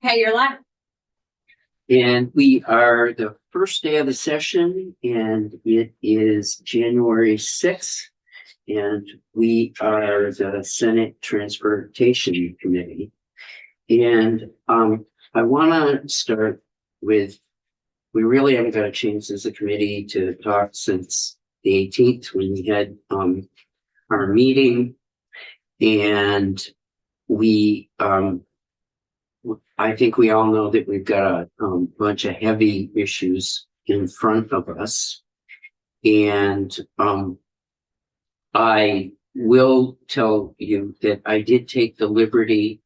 Okay, you're live. And we are the first day of the session, and it is January 6th, and we are the Senate Transportation Committee. And I want to start with, we really haven't got a chance as a committee to talk since the 18th when we had our meeting, and we I think we all know that we've got a bunch of heavy issues in front of us. And I will tell you that I did take the liberty.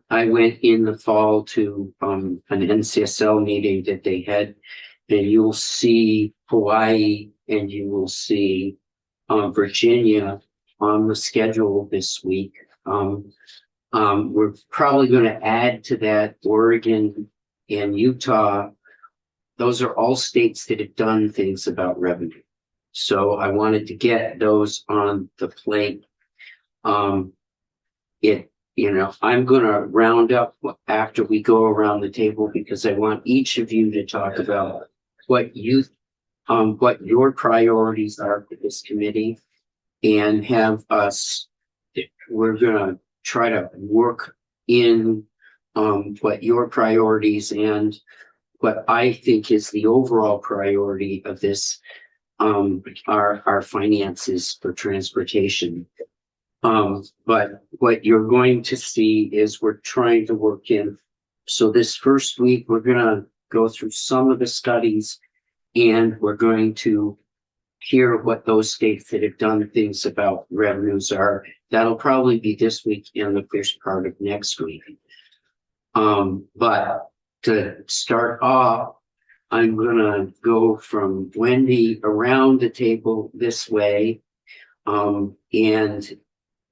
I went in the fall to an NCSL meeting that they had, and you'll see Hawaii and you will see Virginia on the schedule this week. We're probably going to add to that Oregon and Utah. Those are all states that have done things about revenue. So I wanted to get those on the plate. I'm going to round up after we go around the table because I want each of you to talk about what your priorities are for this committee, and have us, we're going to try to work in what your priorities and what I think is the overall priority of this our finances for transportation. But what you're going to see is we're trying to work in. So this first week, we're going to go through some of the studies, and we're going to hear what those states that have done things about revenues are. That'll probably be this week and the first part of next week. But to start off, I'm gonna go from Wendy around the table this way. And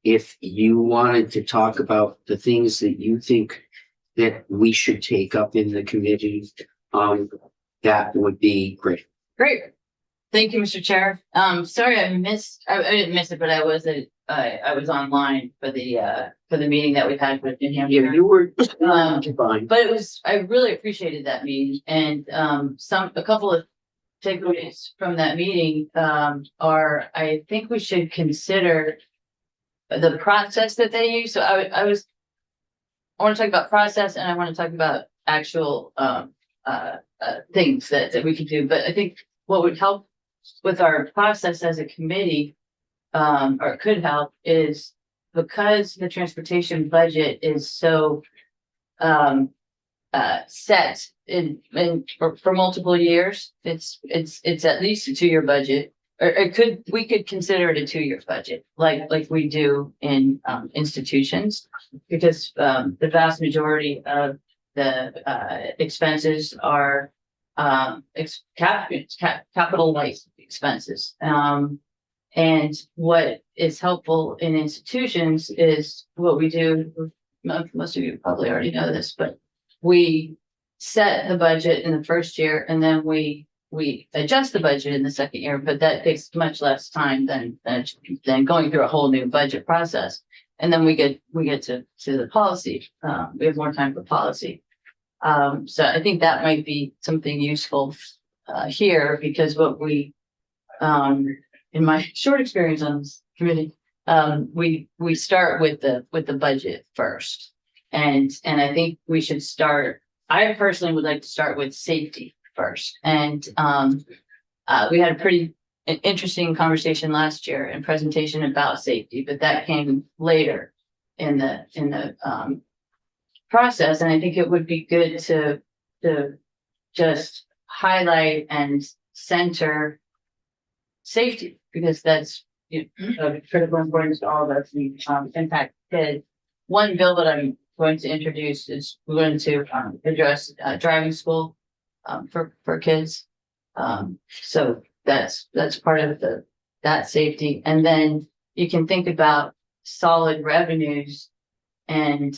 if you wanted to talk about the things that you think that we should take up in the committee, that would be great. Great. Thank you, Mr. Chair. Sorry, I didn't miss it, but I was online for the meeting that we had with New Hampshire. Yeah, you were fine. But I really appreciated that meeting, and a couple of takeaways from that meeting are, I think we should consider the process that they use. So I want to talk about process, and I want to talk about actual things that we can do. But I think what would help with our process as a committee, or could help, is because the transportation budget is so set for multiple years. It's at least a 2-year budget, or we could consider it a 2-year budget, like we do in institutions, because the vast majority of the expenses are capitalized expenses. And what is helpful in institutions is what we do. Most of you probably already know this, but we set the budget in the first year, and then we adjust the budget in the second year. But that takes much less time than going through a whole new budget process. And then we get to the policy. We have more time for policy. So I think that might be something useful here, because what we, in my short experience on this committee, we start with the budget first, and I think we should start. I personally would like to start with safety first, and we had a pretty interesting conversation last year and presentation about safety, but that came later in the process, and I think it would be good to just highlight and center safety, because that's of critical importance to all of us and impact kids. One bill that I'm going to introduce is we're going to address driving school for kids. So that's part of that safety, and then you can think about solid revenues and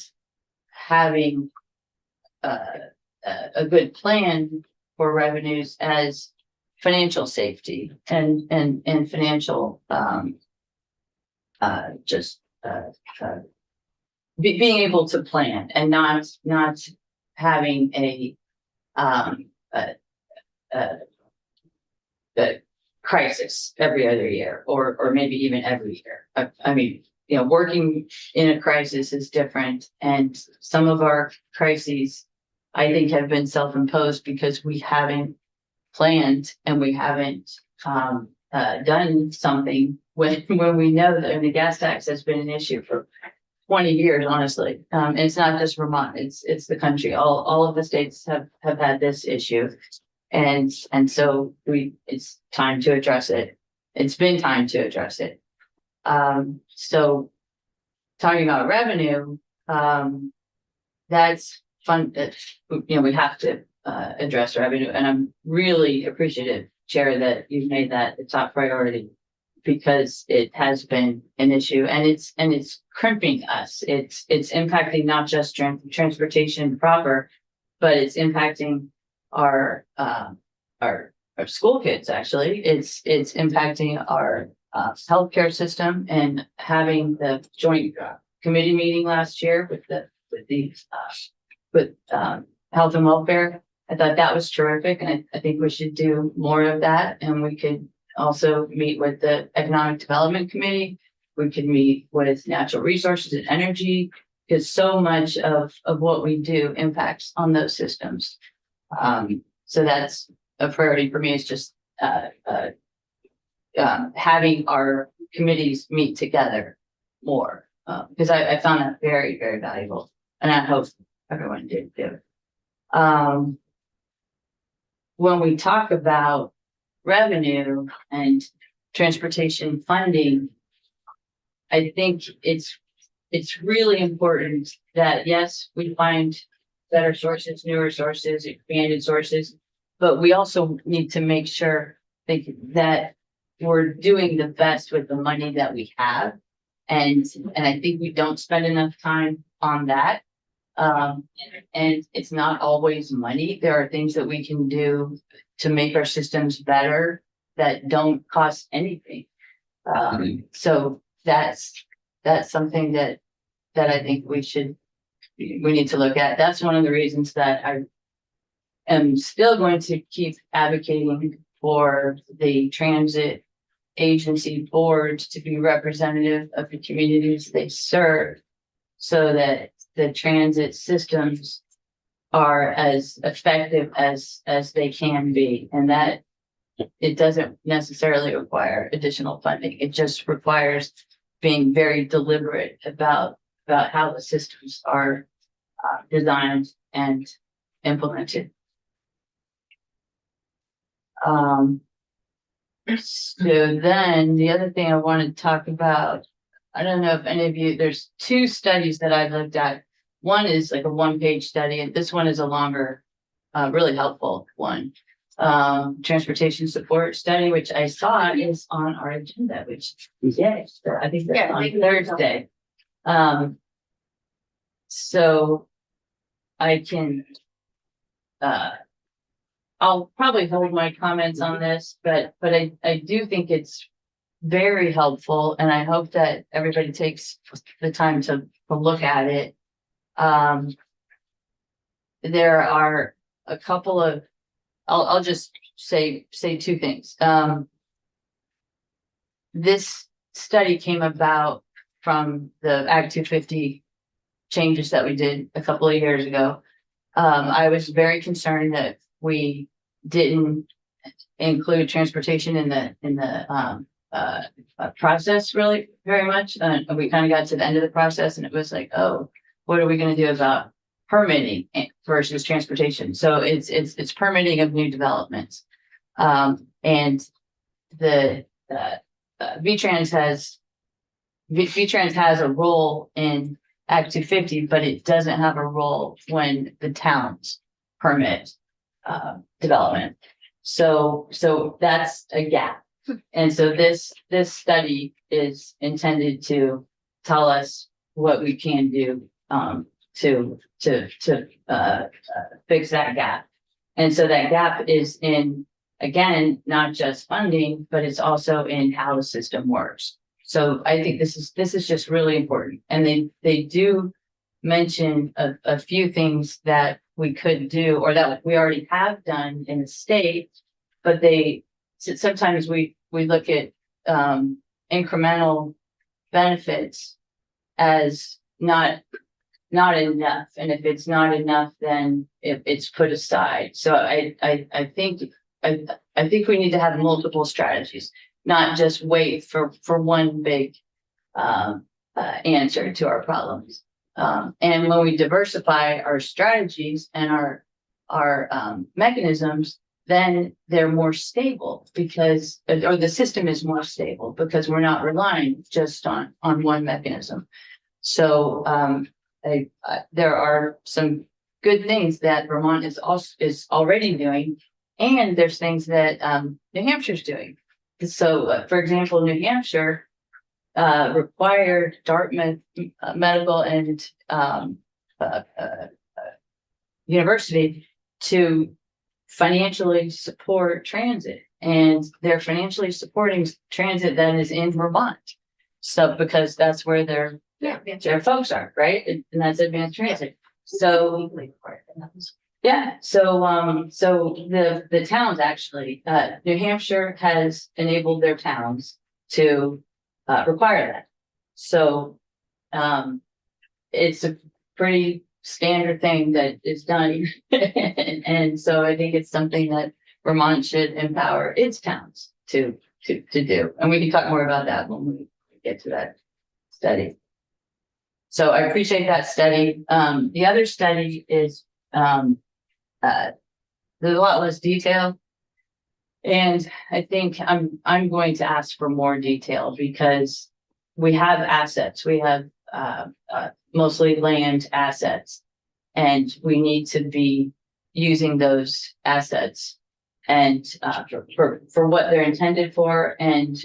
having a good plan for revenues as financial safety and financial being able to plan and not having a, a, a, a crisis every other year, or maybe even every year. I mean, you know, working in a crisis is different, and some of our crises, I think, have been self-imposed because we haven't planned and we haven't done something when we know that the gas tax has been an issue for 20 years, honestly. And it's not just Vermont, it's the country. All of the states have had this issue. And so it's time to address it. It's been time to address it. So talking about revenue, that's fun. You know, we have to address revenue, and I'm really appreciative, Chair, that you've made that the top priority, because it has been an issue, and it's crimping us. It's impacting not just transportation proper, but it's impacting our school kids. Actually, it's impacting our healthcare system. And having the joint committee meeting last year with health and welfare, I thought that was terrific, and I think we should do more of that. And we could also meet with the Economic Development Committee. We could meet with Natural Resources and Energy, because so much of what we do impacts on those systems. So that's a priority for me, is just having our committees meet together more, because I found that very, very valuable, and I hope everyone did too. When we talk about revenue and transportation funding, I think it's really important that, yes, we find better sources, newer sources, expanded sources, but we also need to make sure that we're doing the best with the money that we have. And I think we don't spend enough time on that. And it's not always money. There are things that we can do to make our systems better that don't cost anything. So that's something that I think we need to look at. That's one of the reasons that I am still going to keep advocating for the transit agency boards to be representative of the communities they serve, so that the transit systems are as effective as they can be, and that it doesn't necessarily require additional funding. It just requires being very deliberate about how the systems are designed and implemented. So then the other thing I want to talk about, I don't know if any of you, there's two studies that I've looked at. One is like a 1-page study, and this one is a longer, really helpful one. Transportation support study, which I saw is on our agenda, which I think that's on Thursday. So I can, I'll probably hold my comments on this, but I do think it's very helpful, and I hope that everybody takes the time to look at it. There are a couple of, I'll just say two things. This study came about from the Act 250 changes that we did a couple of years ago. I was very concerned that we didn't include transportation in the process really very much. We kind of got to the end of the process, and it was like, oh, what are we going to do about permitting versus transportation? So it's permitting of new developments, and the VTrans has a role in Act 250, but it doesn't have a role when the towns permit development. So that's a gap. And so this study is intended to tell us what we can do to fix that gap. And so that gap is in, again, not just funding, but it's also in how the system works. So I think this is just really important. And they do mention a few things that we could do or that we already have done in the state, but sometimes we look at incremental benefits as not enough. And if it's not enough, then it's put aside. So I think we need to have multiple strategies, not just wait for one big answer to our problems. And when we diversify our strategies and our mechanisms, then they're more stable or the system is more stable because we're not relying just on one mechanism. So there are some good things that Vermont is already doing, and there's things that New Hampshire's doing. So, for example, New Hampshire required Dartmouth Medical and University to financially support transit, and they're financially supporting transit that is in Vermont. So because that's where their folks are, right? And that's advanced transit. So yeah, so the towns actually, New Hampshire has enabled their towns to require that. So it's a pretty standard thing that is done. And so I think it's something that Vermont should empower its towns to do. And we can talk more about that when we get to that study. So I appreciate that study. The other study is there's a lot less detail. And I think I'm going to ask for more detail because we have assets. We have mostly land assets, and we need to be using those assets and for what they're intended for. And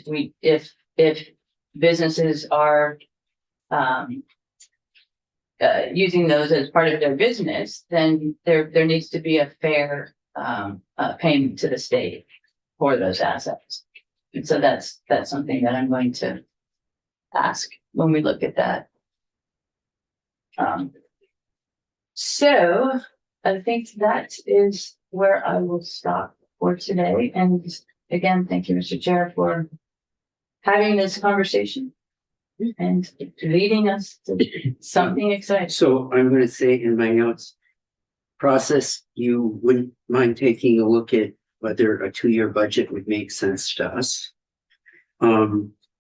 if businesses are using those as part of their business, then there needs to be a fair payment to the state for those assets. And so that's something that I'm going to ask when we look at that. So I think that is where I will stop for today. And again, thank you, Mr. Chair, for having this conversation and leading us to something exciting. So I'm going to say in my notes process, you wouldn't mind taking a look at whether a 2-year budget would make sense to us.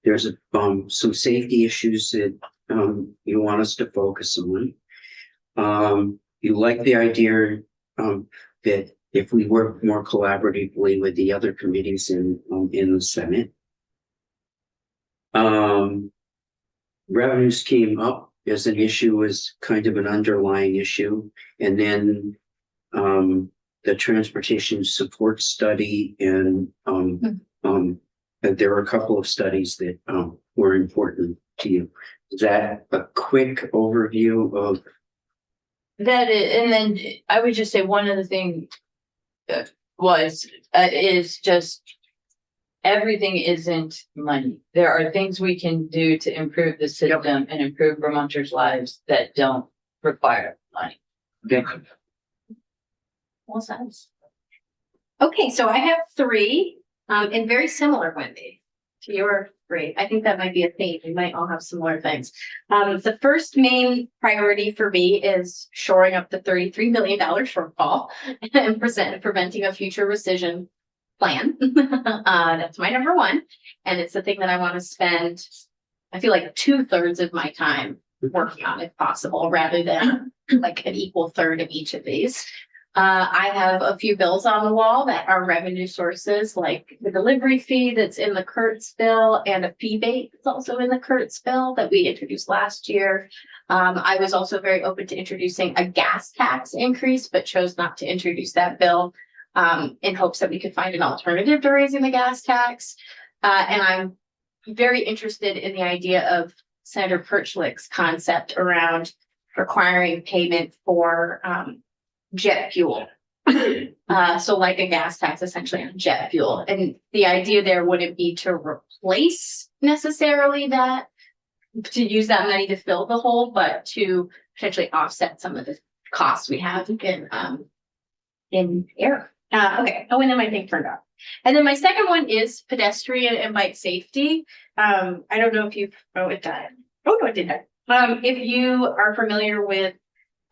There's some safety issues that you want us to focus on. You like the idea that if we work more collaboratively with the other committees in the Senate. Revenues came up as an issue, as kind of an underlying issue, and then the transportation support study, and there were a couple of studies that were important to you. Is that a quick overview of that? And then I would just say one of the things is just everything isn't money. There are things we can do to improve the system and improve Vermonters' lives that don't require money. Okay. Well, sense. Okay, so I have 3, and very similar, Wendy, to your 3. I think that might be a theme. We might all have similar things. The first main priority for me is shoring up the $33 million shortfall and preventing a future rescission plan. That's my number 1. And it's the thing that I want to spend, I feel like 2/3 of my time working on if possible, rather than like an equal third of each of these. I have a few bills on the wall that are revenue sources, like the delivery fee that's in the Kurtz bill and a fee bait that's also in the Kurtz bill that we introduced last year. I was also very open to introducing a gas tax increase, but chose not to introduce that bill in hopes that we could find an alternative to raising the gas tax. And I'm very interested in the idea of Senator Perchlik's concept around requiring payment for jet fuel. So like a gas tax essentially on jet fuel. And the idea there wouldn't be to replace necessarily that, to use that money to fill the hole, but to potentially offset some of the costs we have in air. Okay. Oh, and then my thing turned off. And then my second one is pedestrian and bike safety. I don't know if it died. Oh, no, it did die. If you are familiar with,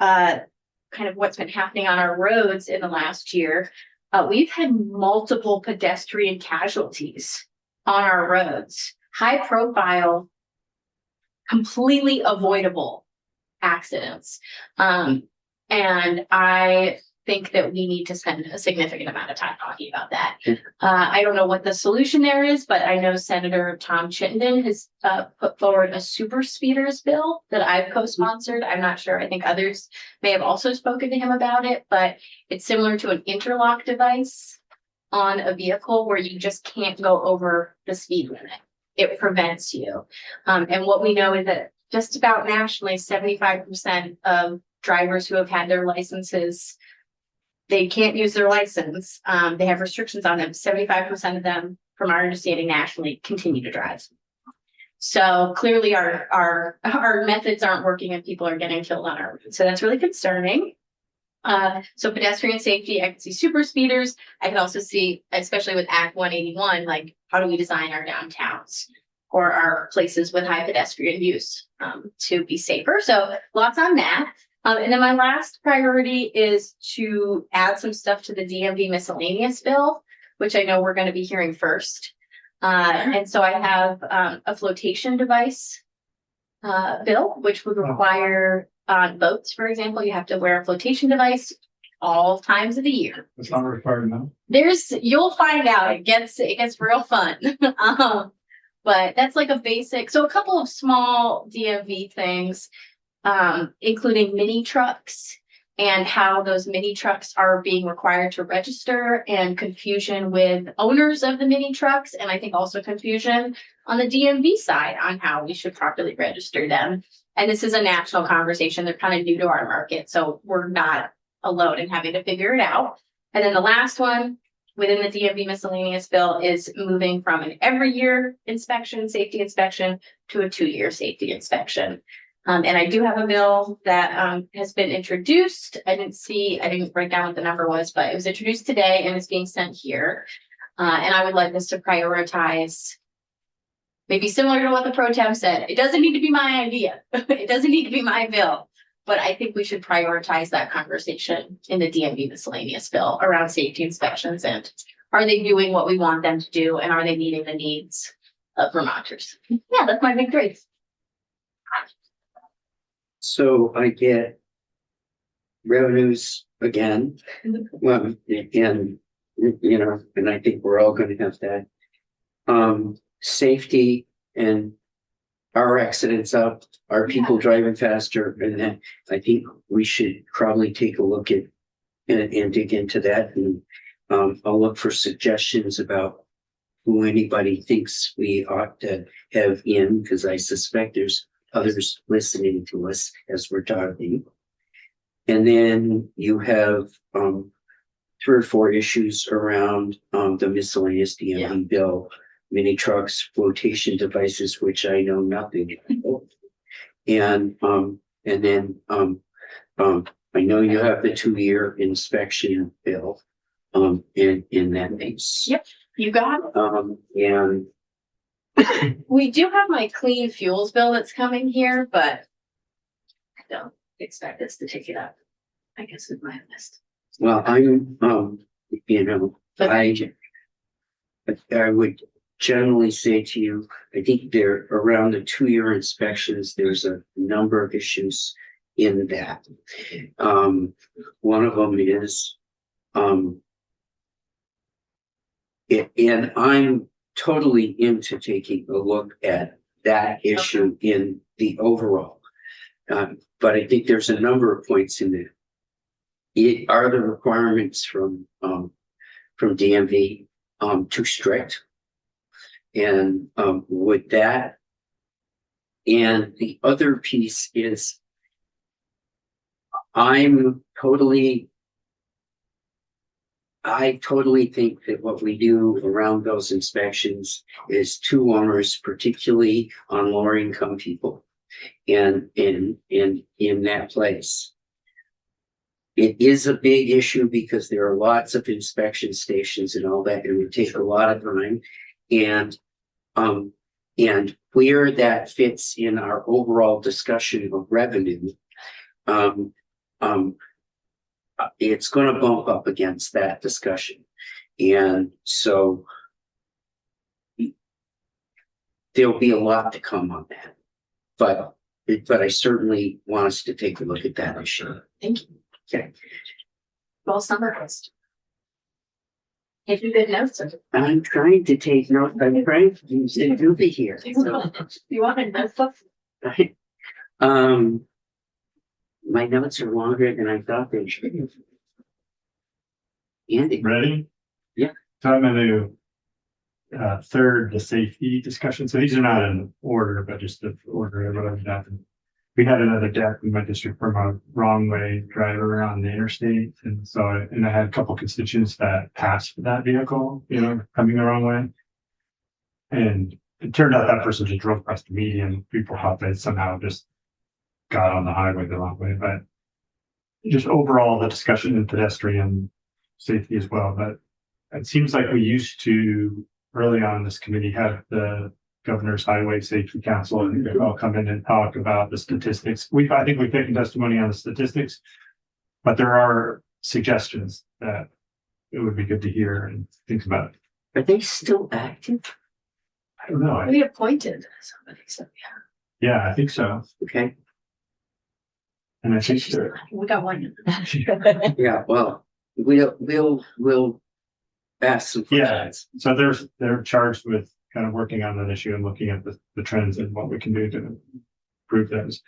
kind of what's been happening on our roads in the last year, we've had multiple pedestrian casualties on our roads, high profile, completely avoidable accidents. And I think that we need to spend a significant amount of time talking about that. I don't know what the solution there is, but I know Senator Tom Chittenden has put forward a super speeders bill that I've co-sponsored. I'm not sure. I think others may have also spoken to him about it, but it's similar to an interlock device on a vehicle where you just can't go over the speed limit. It prevents you. And what we know is that just about nationally, 75% of drivers who have had their licenses, they can't use their license. They have restrictions on them. 75% of them, from our understanding nationally, continue to drive. So clearly our methods aren't working and people are getting killed on our roads. So that's really concerning. So pedestrian safety, I can see super speeders. I can also see, especially with Act 181, like how do we design our downtowns or our places with high pedestrian use to be safer. So lots on that. And then my last priority is to add some stuff to the DMV miscellaneous bill, which I know we're going to be hearing first. And so I have a flotation device bill, which would require on boats, for example, you have to wear a flotation device all times of the year. It's not required now. You'll find out. It gets real fun. But that's like a basic. So a couple of small DMV things, including mini trucks and how those mini trucks are being required to register, and confusion with owners of the mini trucks. And I think also confusion on the DMV side on how we should properly register them. And this is a national conversation. They're kind of new to our market, so we're not alone in having to figure it out. And then the last one within the DMV miscellaneous bill is moving from an every year inspection, safety inspection, to a 2-year safety inspection. And I do have a bill that has been introduced. I didn't write down what the number was, but it was introduced today and it's being sent here. And I would like this to prioritize, maybe similar to what the pro tem said. It doesn't need to be my idea. It doesn't need to be my bill. But I think we should prioritize that conversation in the DMV miscellaneous bill around safety inspections, and are they doing what we want them to do, and are they meeting the needs of Vermonters? Yeah, that's my big three. So I get revenues again. Well, and and I think we're all going to have that. Safety, and our accidents up, are people driving faster, and then I think we should probably take a look at and dig into that, and I'll look for suggestions about who anybody thinks we ought to have in, because I suspect there's others listening to us as we're talking. And then you have 3 or 4 issues around the miscellaneous DMV bill. Mini trucks, flotation devices, which I know nothing about. And then I know you have the 2-year inspection bill in that case. Yep, you got it. And We do have my clean fuels bill that's coming here, but I don't expect us to take it up. I guess it's my list. well, I'm I would generally say to you, I think there around the 2-year inspections, there's a number of issues in that. One of them is, and I'm totally into taking a look at that issue in the overall. But I think there's a number of points in there. Are the requirements from DMV too strict? And with that, and the other piece is, I totally think that what we do around those inspections is too onerous, particularly on lower income people. and in that place. It is a big issue because there are lots of inspection stations and all that, and it would take a lot of time. And where that fits in our overall discussion of revenue, it's gonna bump up against that discussion. And so there'll be a lot to come on that. But I certainly want us to take a look at that issue. Thank you. Okay. Well summarized. If you good notes. I'm trying to take notes. I'm trying to use it to be here. You want a notebook? Right. My notes are longer than I thought they should be. Andy, Ready? Yeah. So I'm gonna third, the safety discussion. So these are not in order, but just the order of what I've done. We had another death in my district from a wrong way driver around the interstate. And so, I had a couple constituents that passed that vehicle, coming the wrong way. And it turned out that person just drove across the median. People thought they somehow just got on the highway the wrong way, but just overall the discussion in pedestrian safety as well. But it seems like we used to early on in this committee have the Governor's Highway Safety Council, and they all come in and talk about the statistics. I think we've taken testimony on the statistics, but there are suggestions that it would be good to hear and think about. are they still active? I don't know. We appointed somebody, so Yeah, I think so. Okay. And I think they're, we got one. Yeah, well, we'll ask some Yeah. questions. so they're charged with kind of working on that issue and looking at the trends and what we can do to improve those.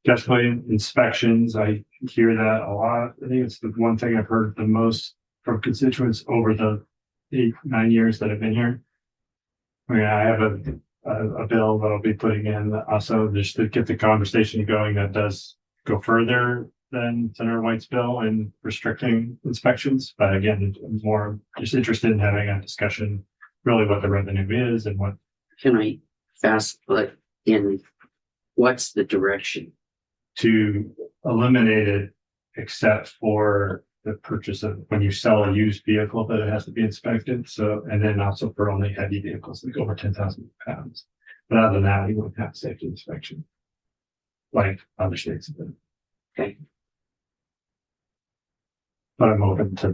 Definitely inspections. I hear that a lot. I think it's the one thing I've heard the most from constituents over the 8-9 years that I've been here. I mean, I have a bill that I'll be putting in also just to get the conversation going that does go further than Senator White's bill and restricting inspections. But again, I'm more just interested in having a discussion, really what the revenue is and what. Can I ask, what's the direction? To eliminate it, except for the purchase of when you sell a used vehicle, that it has to be inspected. So, and then also for only heavy vehicles like over 10,000 pounds. But other than that, we wouldn't have safety inspection like other states have been. Okay. But I'm open to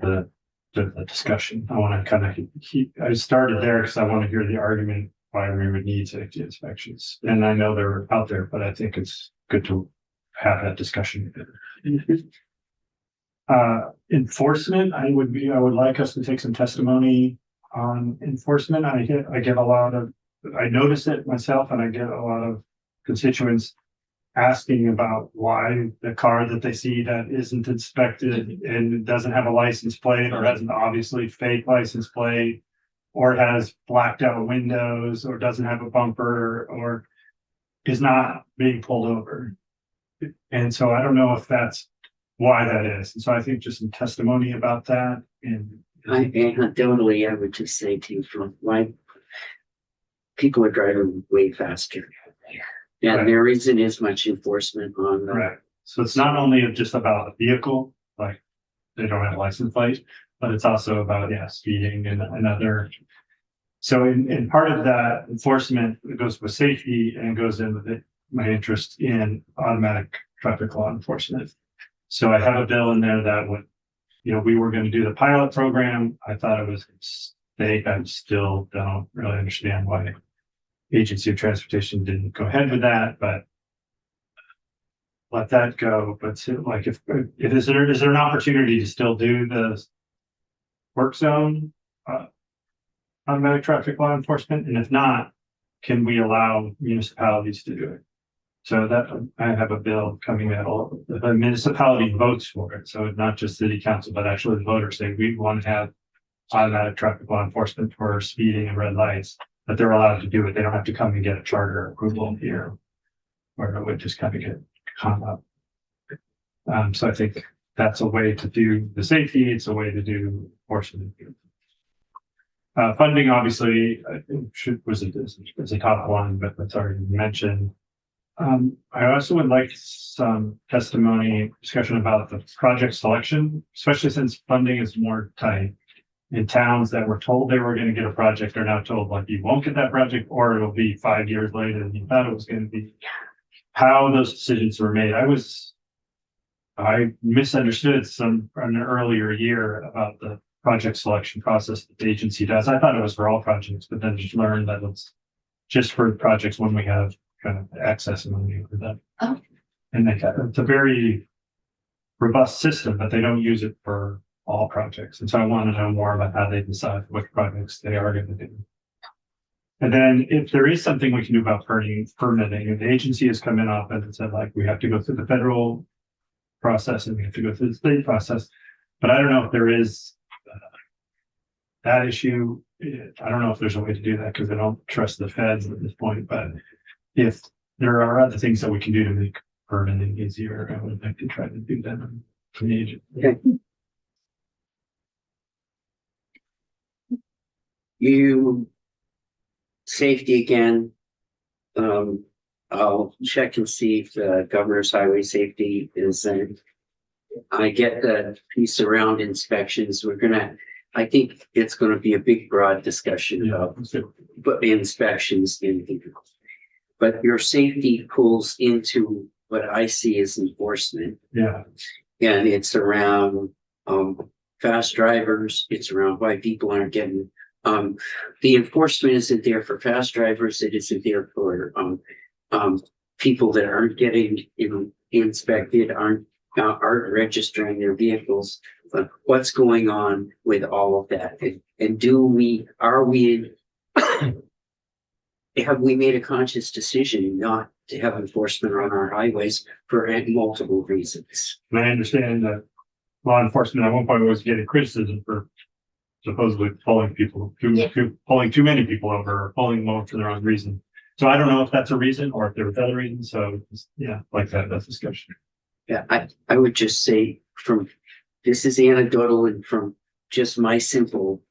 the discussion. I want to kind of I started there because I want to hear the argument why we would need safety inspections. And I know they're out there, but I think it's good to have that discussion. Enforcement, I would like us to take some testimony on enforcement. I get a lot of, I notice it myself, and I get a lot of constituents asking about why the car that they see that isn't inspected and doesn't have a license plate or has an obviously fake license plate or has blacked out windows or doesn't have a bumper or is not being pulled over. And so I don't know if that's why that is. And so I think just some testimony about that. And Anecdotally, I would just say to you from why people are driving way faster. And Right. there isn't as much enforcement on them. Right. So it's not only just about the vehicle, like they don't have a license plate, but it's also about, speeding and other. So in part of that enforcement, it goes with safety and goes in with my interest in automatic traffic law enforcement. So I have a bill in there that would, we were going to do the pilot program. I thought it was a mistake. I still don't really understand why Agency of Transportation didn't go ahead with that, but let that go. But like, if is there an opportunity to still do the work zone automatic traffic law enforcement? And if not, can we allow municipalities to do it? So that I have a bill coming that the municipality votes for it. So not just city council, but actually the voters say we want to have automatic traffic law enforcement for speeding and red lights, but they're allowed to do it. They don't have to come and get a charter approval here, or it would just kind of get caught up. So I think that's a way to do the safety. It's a way to do enforcement. Funding obviously was a top one, but that's already mentioned. I also would like some testimony, discussion about the project selection, especially since funding is more tight. In towns that were told they were gonna get a project are now told like you won't get that project, or it'll be 5 years later than you thought it was gonna be. How those decisions were made, I misunderstood some in an earlier year about the project selection process that the agency does. I thought it was for all projects, but then just learned that it's just for projects when we have kind of access and money for them. Oh. And it's a very robust system, but they don't use it for all projects. And so I want to know more about how they decide what projects they are going to do. And then if there is something we can do about permitting, if the agency has come in often and said like, we have to go through the federal process and we have to go through the state process. But I don't know if there is that issue. I don't know if there's a way to do that because I don't trust the feds at this point, but if there are other things that we can do to make permitting easier, I would like to try to do that from the agency. Okay. Safety again. I'll check and see if the governor's highway safety is in. I get the piece around inspections. I think it's gonna be a big, broad discussion about but inspections in. But your safety pulls into what I see as enforcement. Yeah, And it's around fast drivers, it's around why people aren't getting the enforcement isn't there for fast drivers, it isn't there for people that aren't getting inspected, aren't registering their vehicles. But what's going on with all of that? And have we made a conscious decision not to have enforcement on our highways for multiple reasons? and I understand that law enforcement at one point was getting criticism for supposedly pulling pulling too many people over, or pulling them over for the wrong reason. So I don't know if that's a reason or if there was other reasons. So yeah, like that's discussion. Yeah, I would just say this is anecdotal and from just my simple,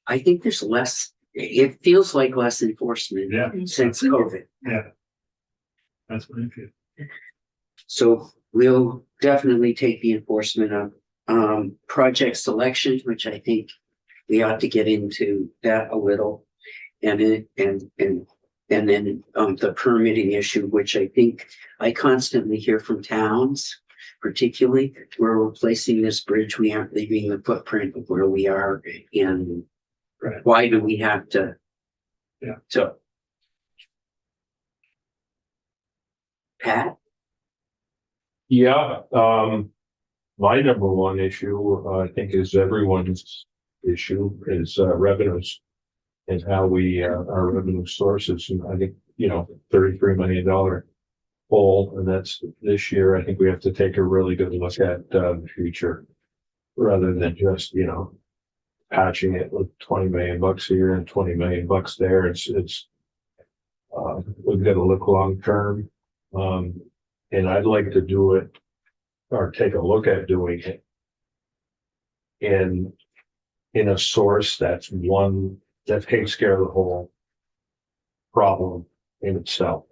I think there's less, it feels like less enforcement Yeah, since COVID. yeah. That's what I feel. So we'll definitely take the enforcement of project selection, which I think we ought to get into that a little. And then the permitting issue, which I think I constantly hear from towns, particularly where we're placing this bridge, we aren't leaving the footprint of where we are. And Right. why do we have to? Yeah. So. Pat? Yeah, my number one issue, I think is everyone's issue is revenues and how we, our revenue sources. And I think, $33 million hole, and that's this year. I think we have to take a really good look at the future rather than just, patching it with $20 million a year and $20 million there. We've got to look long term. And I'd like to do it or take a look at doing it in a source that takes care of the whole problem in itself.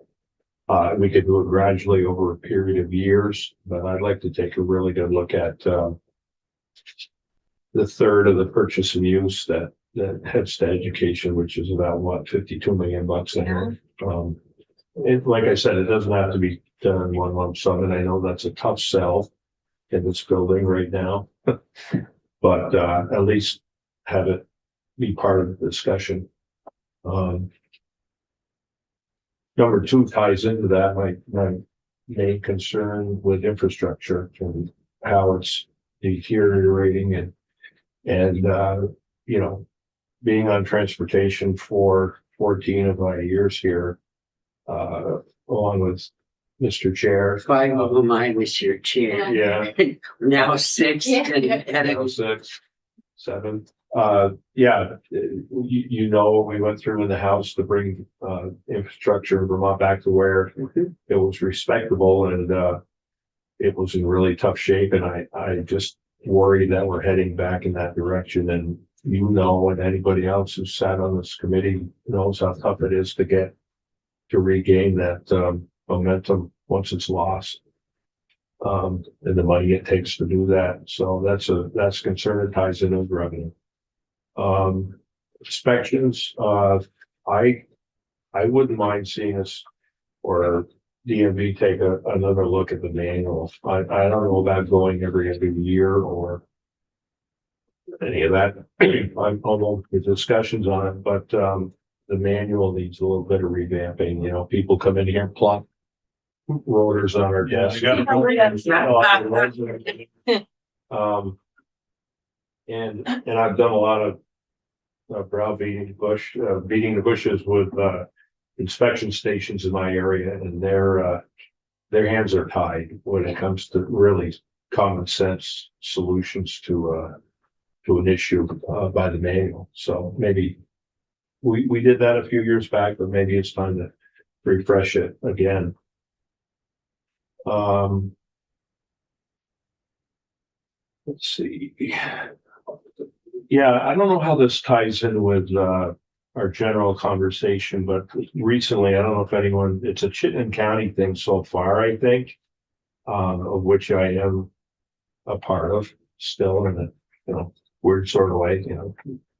We could do it gradually over a period of years, but I'd like to take a really good look at the third of the purchase and use that heads to education, which is about $52 million a year. Like I said, it doesn't have to be done in one lump sum, and I know that's a tough sell in this building right now, but at least have it be part of the discussion. Number two ties into that, my main concern with infrastructure and how it's deteriorating and being on transportation for 14 of my years here, along with Mr. Chair. 5 of them, I was your chair. Yeah. Now 6. Yeah. And 6, 7. What we went through in the House to bring infrastructure in Vermont back to where it was respectable, and it was in really tough shape. And I just worry that we're heading back in that direction. And and anybody else who sat on this committee knows how tough it is to get to regain that, momentum once it's lost. And the money it takes to do that. So that's concern that ties in with revenue. Inspections, I wouldn't mind seeing us or DMV take another look at the manual. I don't know about going every year or any of that. I'm almost with discussions on it, but, the manual needs a little bit of revamping. You know, people come in here and plop rotors on our Yeah, desk. I got And I've done a lot of browbeating beating the bushes with inspection stations in my area, and their hands are tied when it comes to really common sense solutions to an issue by the manual. So maybe we did that a few years back, but maybe it's time to refresh it again. Let's see. Yeah, I don't know how this ties in with our general conversation, but recently, I don't know if anyone, it's a Chittenden County thing so far, I think, of which I am a part of still in a weird sort of way,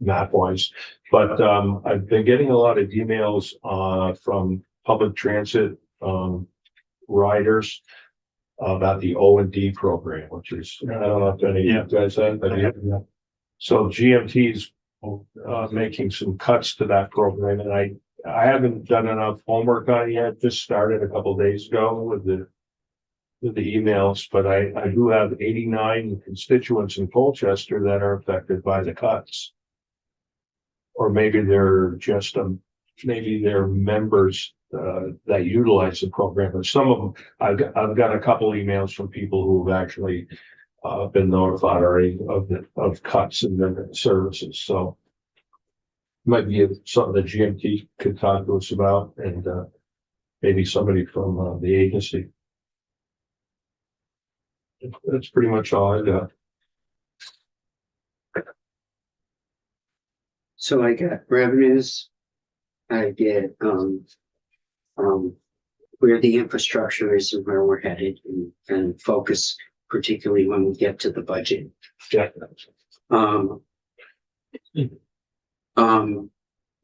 map wise. But I've been getting a lot of emails from public transit riders about the O&D program, which is, I don't know if any of you guys have, but so GMT's making some cuts to that program, and I haven't done enough homework on it yet. Just started a couple days ago with the emails, but I do have 89 constituents in Colchester that are affected by the cuts. Or maybe they're just maybe they're members that utilize the program, and some of them I've got a couple emails from people who have actually been notified already of cuts in their services. So might be something that GMT could talk to us about, and maybe somebody from the agency. That's pretty much all I got. So I got revenues. I get, where the infrastructure is and where we're headed, and focus particularly when we get to the budget. Yeah.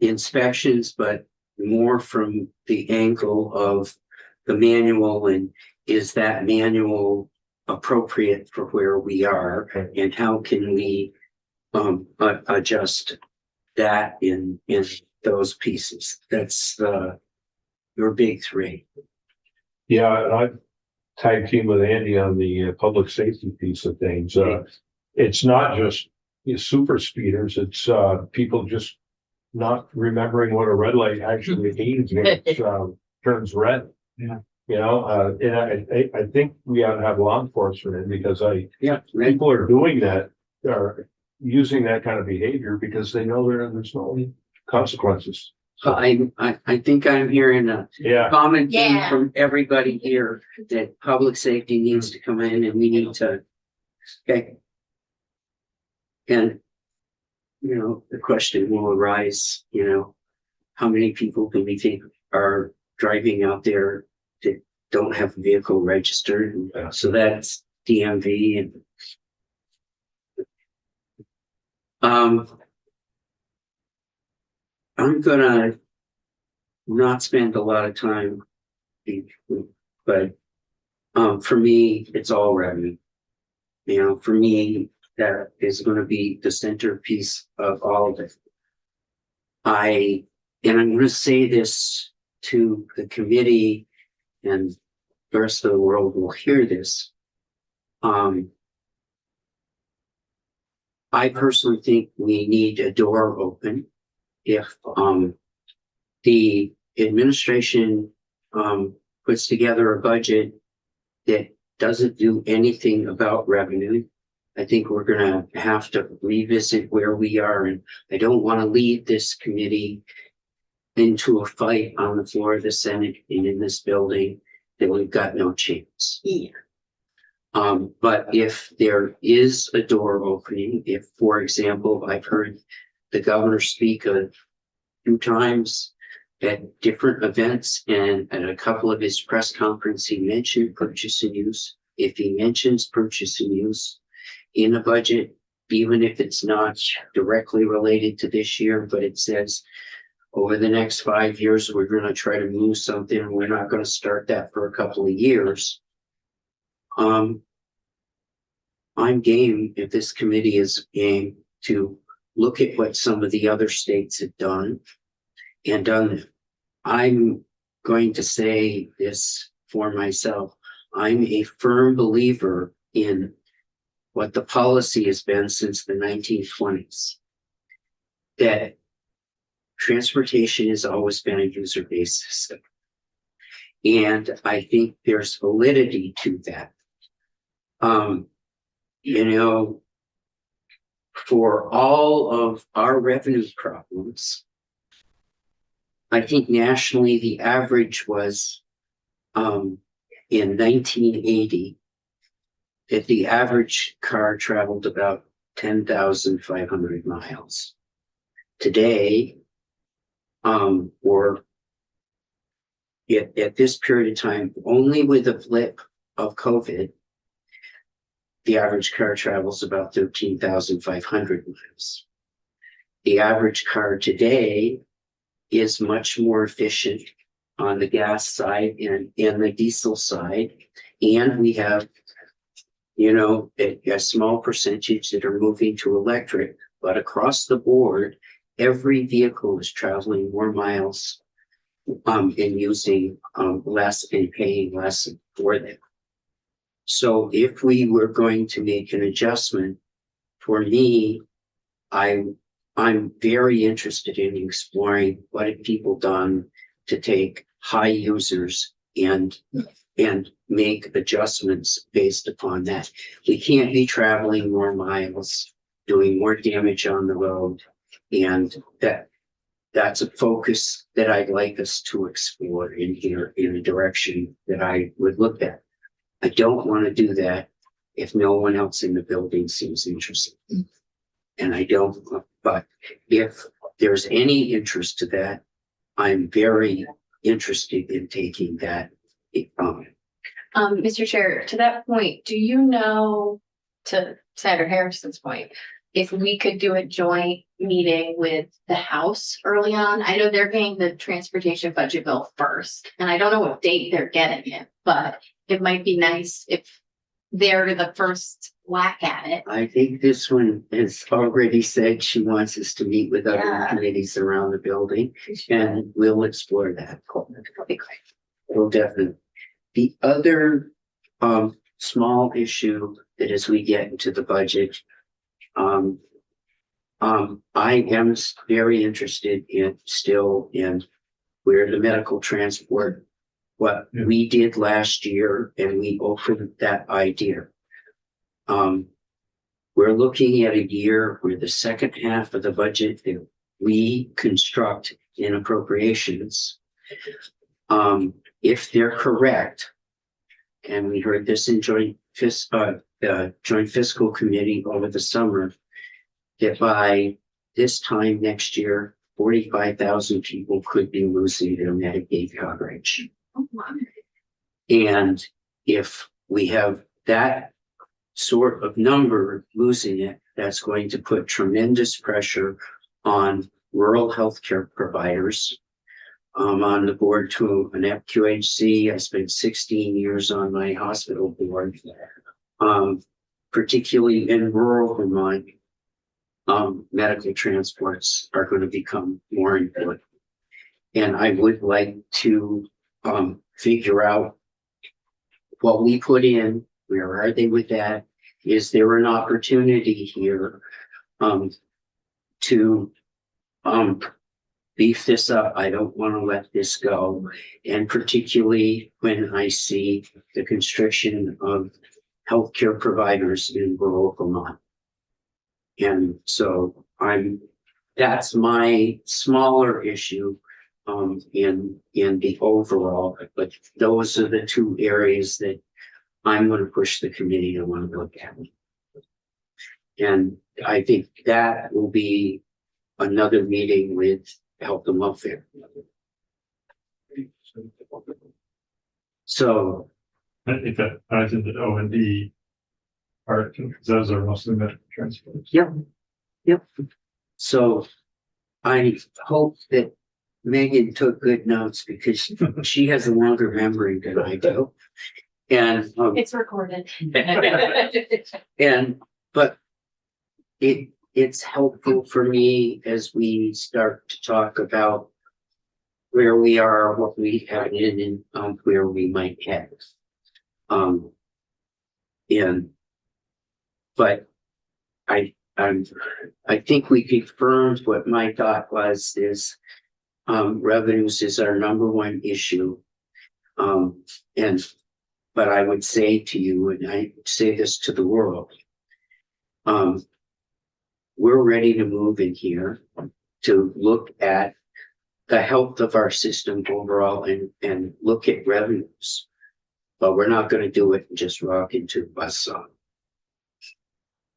Inspections, but more from the angle of the manual, and is that manual appropriate for where we are, and how can we adjust that in those pieces? That's your big three. Yeah, and I've tag team with Andy on the public safety piece of things. It's not just super speeders, it's people just not remembering what a red light actually means when it turns red. Yeah. And I think we ought to have law enforcement in, because Yeah. people are doing that, are using that kind of behavior because they know there's no consequences. So I think I'm hearing a Yeah, common theme Yeah. from everybody here that public safety needs to come in, and we need to. Okay. And, the question will arise, how many people can we think are driving out there that don't have a vehicle registered? Yeah. So that's DMV and. I'm gonna not spend a lot of time, but for me, it's all revenue. For me, that is going to be the centerpiece of all of it. I'm going to say this to the committee, and the rest of the world will hear this. I personally think we need a door open. If the administration puts together a budget that doesn't do anything about revenue, I think we're gonna have to revisit where we are, and I don't want to lead this committee into a fight on the floor of the Senate and in this building that we've got no chance. But if there is a door opening, if, for example, I've heard the governor speak a few times at different events and at a couple of his press conferences, he mentioned purchase and use. If he mentions purchase and use in a budget, even if it's not directly related to this year, but it says over the next 5 years, we're going to try to move something. We're not going to start that for a couple of years. I'm game if this committee is game to look at what some of the other states have done and done. I'm going to say this for myself. I'm a firm believer in what the policy has been since the 1920s. That transportation has always been a user-based system. And I think there's validity to that. You know, for all of our revenue problems, I think nationally the average was in 1980 that the average car traveled about 10,500 miles. Today, or at this period of time, only with a blip of COVID, the average car travels about 13,500 miles. The average car today is much more efficient on the gas side and the diesel side. And we have, you know, a small percentage that are moving to electric, but across the board, every vehicle is traveling more miles and using less and paying less for them. So if we were going to make an adjustment, for me, I'm very interested in exploring what have people done to take high users and make adjustments based upon that. We can't be traveling more miles, doing more damage on the road, and that's a focus that I'd like us to explore in here in a direction that I would look at. I don't want to do that if no one else in the building seems interested. And I don't, but if there's any interest to that, I'm very interested in taking that. Mr. Chair, to that point, do you know, to Senator Harrison's point, if we could do a joint meeting with the House early on? I know they're getting the transportation budget bill first, and I don't know what date they're getting it, but it might be nice if they're the first whack at it. I think this one has already said she wants us to meet with other Yeah. committees around the building, and we'll explore that. Okay, great. We'll definitely. The other small issue that as we get into the budget, I am very interested in where the medical transport, what we did last year, and we opened that idea. We're looking at a year where the second half of the budget that we construct in appropriations, if they're correct, and we heard this in joint fiscal committee over the summer, that by this time next year, 45,000 people could be losing their Medicaid coverage. Oh, wow. And if we have that sort of number losing it, that's going to put tremendous pressure on rural healthcare providers. I'm on the board to an FQHC. I spent 16 years on my hospital board, particularly in rural Vermont. Medical transports are going to become more important. And I would like to figure out what we put in, where are they with that? Is there an opportunity here to beef this up? I don't want to let this go. And particularly when I see the constriction of healthcare providers in rural Vermont. And so that's my smaller issue in the overall, but those are the two areas that I'm going to push the committee to want to look at. And I think that will be another meeting with Health and Welfare. So, I think that ties into O and D part, because those are mostly medical transfers. yep. So I hope that Megan took good notes because she has a longer memory than I do. And, It's recorded. but it's helpful for me as we start to talk about where we are, what we had in, and where we might head. But I think we confirmed what my thought was is, revenues is our number one issue. But I would say to you, and I say this to the world, we're ready to move in here to look at the health of our system overall and look at revenues. But we're not gonna do it and just rock into a buzzsaw.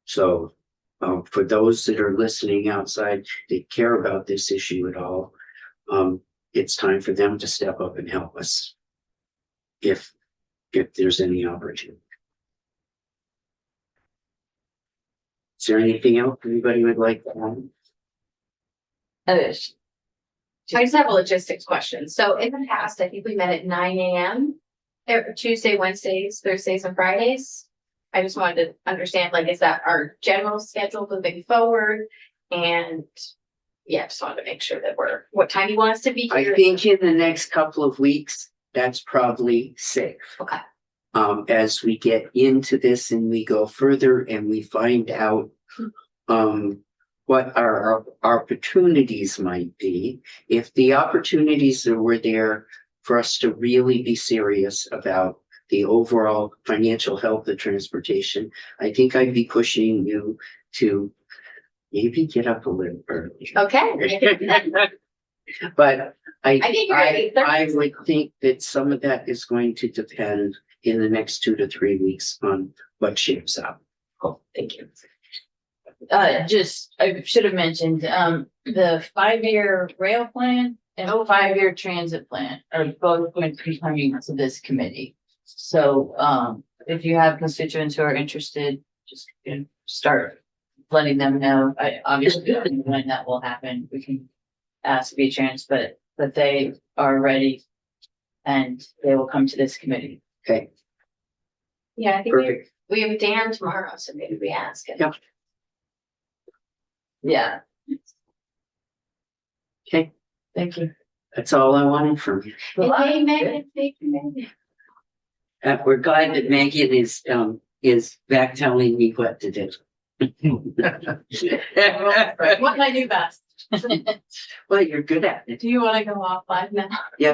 So, for those that are listening outside, that care about this issue at all, it's time for them to step up and help us. If there's any opportunity. Is there anything else anybody would like to add? Others. I just have a logistics question. So in the past, I think we met at 9 a.m. Tuesday, Wednesdays, Thursdays, and Fridays. I just wanted to understand, like, is that our general schedule moving forward? And yeah, just wanted to make sure that what time you want us to be I here. think in the next couple of weeks, that's probably safe. Okay. As we get into this and we go further and we find out, what our opportunities might be. If the opportunities that were there for us to really be serious about the overall financial health of transportation, I think I'd be pushing you to maybe get up a little early. Okay. But I think you're at 8:30. I would think that some of that is going to depend in the next 2 to 3 weeks on what shapes up. Cool, thank you. I should have mentioned, the 5-year rail plan and 5-year transit plan are both going to be coming to this committee. So, if you have constituents who are interested, just start letting them know. I obviously don't know when that will happen. We can ask V-Trans, but they are ready and they will come to this committee. Okay, Yeah, I think perfect. we have Dan tomorrow, so maybe we ask him. Yeah. Yeah, Okay, thank you. that's all I wanted from you. Hey, Megan, thank you, Megan. We're glad that Megan is back telling me what to do. What can I do best? Well, you're good at it. Do you want to go off 5 now? Yes.